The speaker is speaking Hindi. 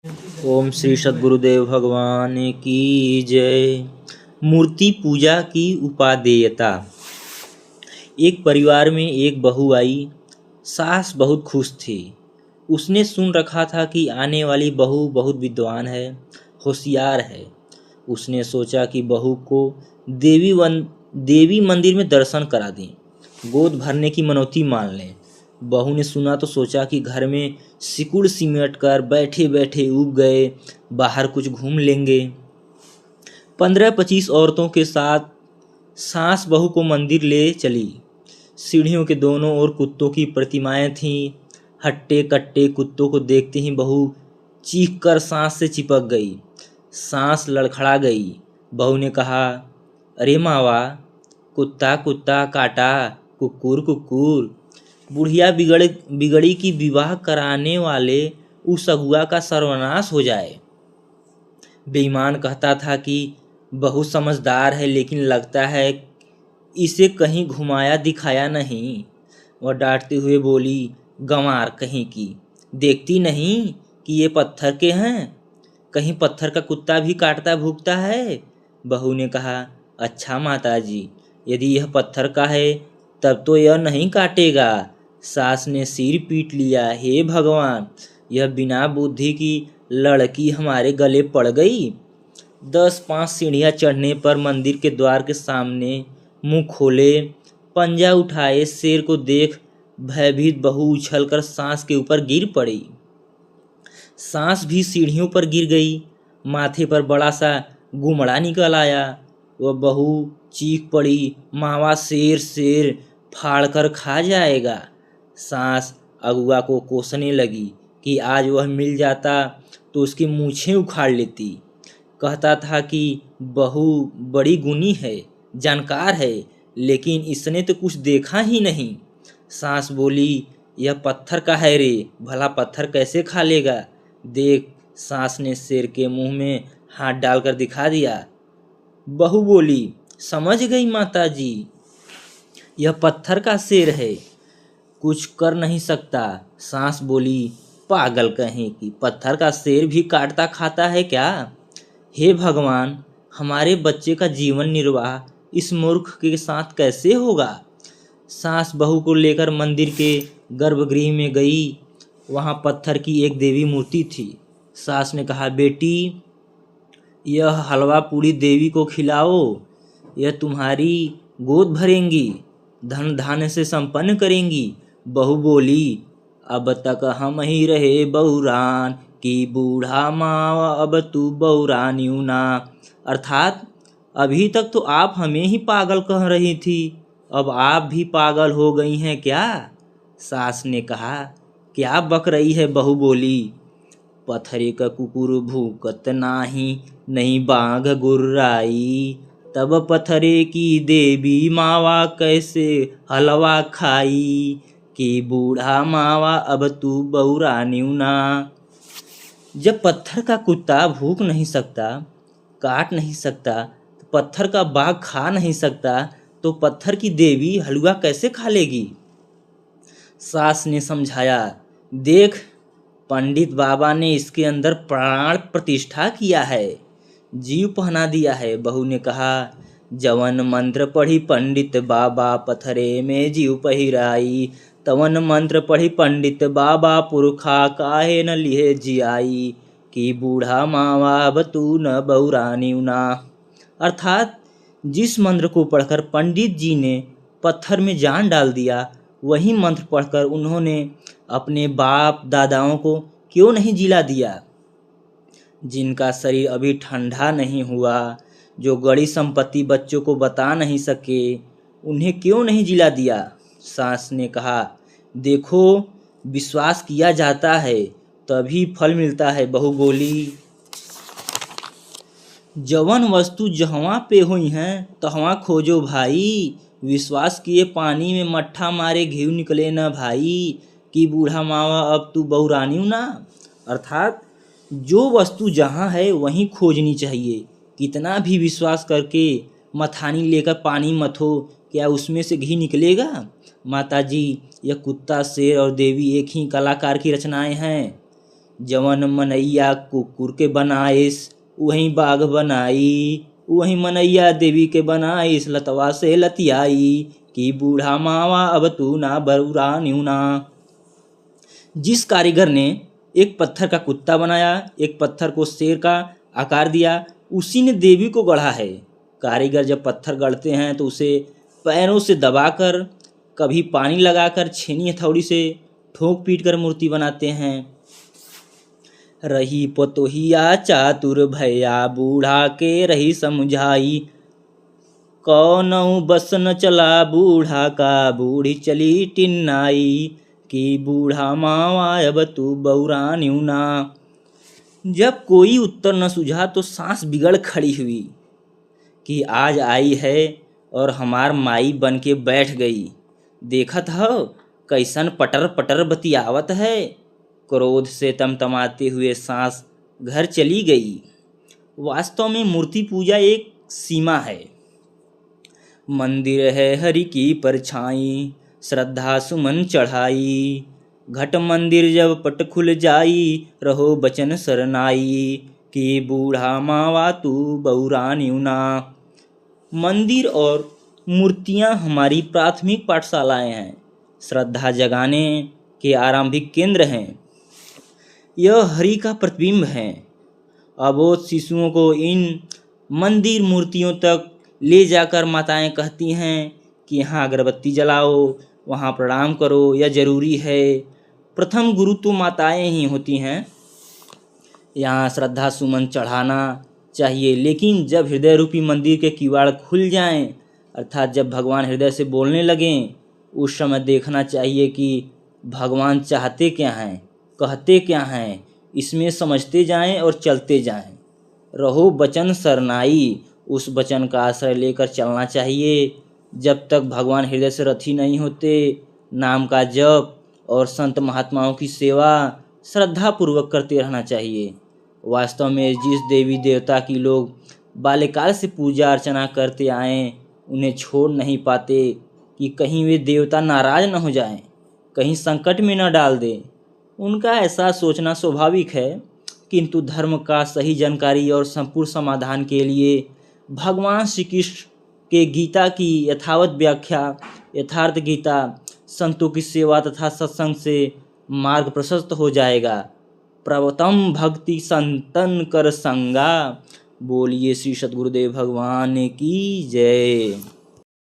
ओम श्री सद्गुरुदेव भगवान की जय। मूर्ति पूजा की उपादेयता। एक परिवार में एक बहू आई। सास बहुत खुश थी। उसने सुन रखा था कि आने वाली बहू बहुत विद्वान है, होशियार है। उसने सोचा कि बहू को देवी मंदिर में दर्शन करा दें, गोद भरने की मनौती मान लें। बहू ने सुना तो सोचा कि घर में सिकुड़ सिमट कर बैठे बैठे ऊब गए, बाहर कुछ घूम लेंगे। 15-25 औरतों के साथ सास बहू को मंदिर ले चली। सीढ़ियों के दोनों ओर कुत्तों की प्रतिमाएं थीं। हट्टे कट्टे कुत्तों को देखते ही बहू चीख कर सास से चिपक गई। सास लड़खड़ा गई। बहू ने कहा, अरे मावा, कुत्ता कुत्ता काटा, कुकुर कुकुर। बुढ़िया बिगड़ी की विवाह कराने वाले उस अगुआ का सर्वनाश हो जाए। बेईमान कहता था कि बहू समझदार है, लेकिन लगता है इसे कहीं घुमाया दिखाया नहीं। वह डांटते हुए बोली, गंवार कहीं की, देखती नहीं कि ये पत्थर के हैं? कहीं पत्थर का कुत्ता भी काटता भूखता है? बहू ने कहा, अच्छा माताजी, यदि यह पत्थर का है तब तो यह नहीं काटेगा। सास ने सिर पीट लिया, हे भगवान, यह बिना बुद्धि की लड़की हमारे गले पड़ गई। 10-5 सीढ़ियाँ चढ़ने पर मंदिर के द्वार के सामने मुंह खोले, पंजा उठाए शेर को देख भयभीत बहू उछलकर सास के ऊपर गिर पड़ी। सास भी सीढ़ियों पर गिर गई। माथे पर बड़ा सा गुमड़ा निकल आया। वह बहू चीख पड़ी, मावा शेर शेर फाड़ कर खा जाएगा। सास अगुआ को कोसने लगी कि आज वह मिल जाता तो उसकी मूछें उखाड़ लेती। कहता था कि बहू बड़ी गुणी है, जानकार है, लेकिन इसने तो कुछ देखा ही नहीं। सास बोली, यह पत्थर का है रे, भला पत्थर कैसे खा लेगा? देख, सास ने शेर के मुंह में हाथ डालकर दिखा दिया। बहू बोली, समझ गई माताजी, यह पत्थर का शेर है, कुछ कर नहीं सकता। सास बोली, पागल कहीं की, पत्थर का शेर भी काटता खाता है क्या? हे भगवान, हमारे बच्चे का जीवन निर्वाह इस मूर्ख के साथ कैसे होगा? सास बहू को लेकर मंदिर के गर्भगृह में गई। वहाँ पत्थर की एक देवी मूर्ति थी। सास ने कहा, बेटी, यह हलवा पूड़ी देवी को खिलाओ, यह तुम्हारी गोद भरेंगी, धन धान्य से संपन्न करेंगी। बहू बोली, अब तक हम ही रहे बहुरान कि बूढ़ा मावा अब तू बहुरानियू ना। अर्थात अभी तक तो आप हमें ही पागल कह रही थी, अब आप भी पागल हो गई हैं क्या? सास ने कहा, क्या बक रही है? बहू बोली, पथरे का कुकुर भूकत नाही, नहीं बाघ गुर्राई, तब पथरे की देवी मावा कैसे हलवा खाई, कि बूढ़ा मावा अब तू बहुरानियू ना। जब पत्थर का कुत्ता भूख नहीं सकता, काट नहीं सकता, तो पत्थर का बाघ खा नहीं सकता, तो पत्थर की देवी हलवा कैसे खा लेगी? सास ने समझाया, देख, पंडित बाबा ने इसके अंदर प्राण प्रतिष्ठा किया है, जीव पहना दिया है। बहू ने कहा, जवन मंत्र पढ़ी पंडित बाबा पथरे में जीव पहिराई, तवन मंत्र पढ़ी पंडित बाबा पुरखा काहे न लिहे जियाई, कि बूढ़ा मावा अब तू न बहुरानियू ना। अर्थात जिस मंत्र को पढ़कर पंडित जी ने पत्थर में जान डाल दिया, वही मंत्र पढ़कर उन्होंने अपने बाप दादाओं को क्यों नहीं जिला दिया? जिनका शरीर अभी ठंडा नहीं हुआ, जो गड़ी संपत्ति बच्चों को बता नहीं सके, उन्हें क्यों नहीं जिला दिया? सास ने कहा, देखो, विश्वास किया जाता है तभी फल मिलता है। बहू बोली, जवन वस्तु जहवा पे हुई हैं तहवा खोजो भाई, विश्वास किए पानी में मट्ठा मारे घीव निकले न भाई, कि बूढ़ा मावा अब तू बहुरानियू ना। अर्थात जो वस्तु जहाँ है वहीं खोजनी चाहिए। कितना भी विश्वास करके मथानी लेकर पानी मथो, क्या उसमें से घी निकलेगा? माताजी, यह कुत्ता शेर और देवी एक ही कलाकार की रचनाएं हैं। जवन मनैया कुकुर के बनाइस वहीं बाघ बनाई, वहीं मनैया देवी के बनाइस लतवा से लतियाई, कि बूढ़ा मावा अब तू ना बरुरा न्यूना। जिस कारीगर ने एक पत्थर का कुत्ता बनाया, एक पत्थर को शेर का आकार दिया, उसी ने देवी को गढ़ा है। कारीगर जब पत्थर गढ़ते हैं तो उसे पैरों से दबाकर, कभी पानी लगाकर, छेनी हथौड़ी से ठोक पीट कर मूर्ति बनाते हैं। रही पतोहिया चातुर भैया बूढ़ा के रही समझाई, कौनऊ बस न चला बूढ़ा का बूढ़ी चली टिन्नाई, कि बूढ़ा मावा अब तू बौरा न्यूना। जब कोई उत्तर न सूझा तो सांस बिगड़ खड़ी हुई कि आज आई है और हमार माई बन के बैठ गई। देखत हो कैसन पटर पटर बतियावत है। क्रोध से तमतमाते हुए सांस घर चली गई। वास्तव में मूर्ति पूजा एक सीमा है। मंदिर है हरि की परछाई, श्रद्धा सुमन चढ़ाई, घट मंदिर जब पट खुल जाई, रहो बचन सरनाई, कि बूढ़ा मावा तू बौरा न्यूना। मंदिर और मूर्तियां हमारी प्राथमिक पाठशालाएं हैं, श्रद्धा जगाने के आरंभिक केंद्र हैं। यह हरि का प्रतिबिंब है। अबोध शिशुओं को इन मंदिर मूर्तियों तक ले जाकर माताएं कहती हैं कि यहाँ अगरबत्ती जलाओ, वहाँ प्रणाम करो, यह जरूरी है। प्रथम गुरु तो माताएं ही होती हैं। यहाँ श्रद्धा सुमन चढ़ाना चाहिए, लेकिन जब हृदय रूपी मंदिर के किवाड़ खुल जाएं, अर्थात जब भगवान हृदय से बोलने लगें, उस समय देखना चाहिए कि भगवान चाहते क्या हैं, कहते क्या हैं, इसमें समझते जाएं और चलते जाएं। रहो बचन सरनाई, उस वचन का आश्रय लेकर चलना चाहिए। जब तक भगवान हृदय से रथी नहीं होते, नाम का जप और संत महात्माओं की सेवा श्रद्धापूर्वक करते रहना चाहिए। वास्तव में जिस देवी देवता की लोग बाल्यकाल से पूजा अर्चना करते आए, उन्हें छोड़ नहीं पाते कि कहीं वे देवता नाराज न हो जाएं, कहीं संकट में न डाल दें। उनका ऐसा सोचना स्वाभाविक है, किंतु धर्म का सही जानकारी और संपूर्ण समाधान के लिए भगवान श्री कृष्ण के गीता की यथावत व्याख्या, यथार्थ गीता, संतों की सेवा तथा सत्संग से मार्ग प्रशस्त हो जाएगा। प्रवतम भक्ति संतन कर संगा। बोलिए श्री सद्गुरुदेव भगवान की जय।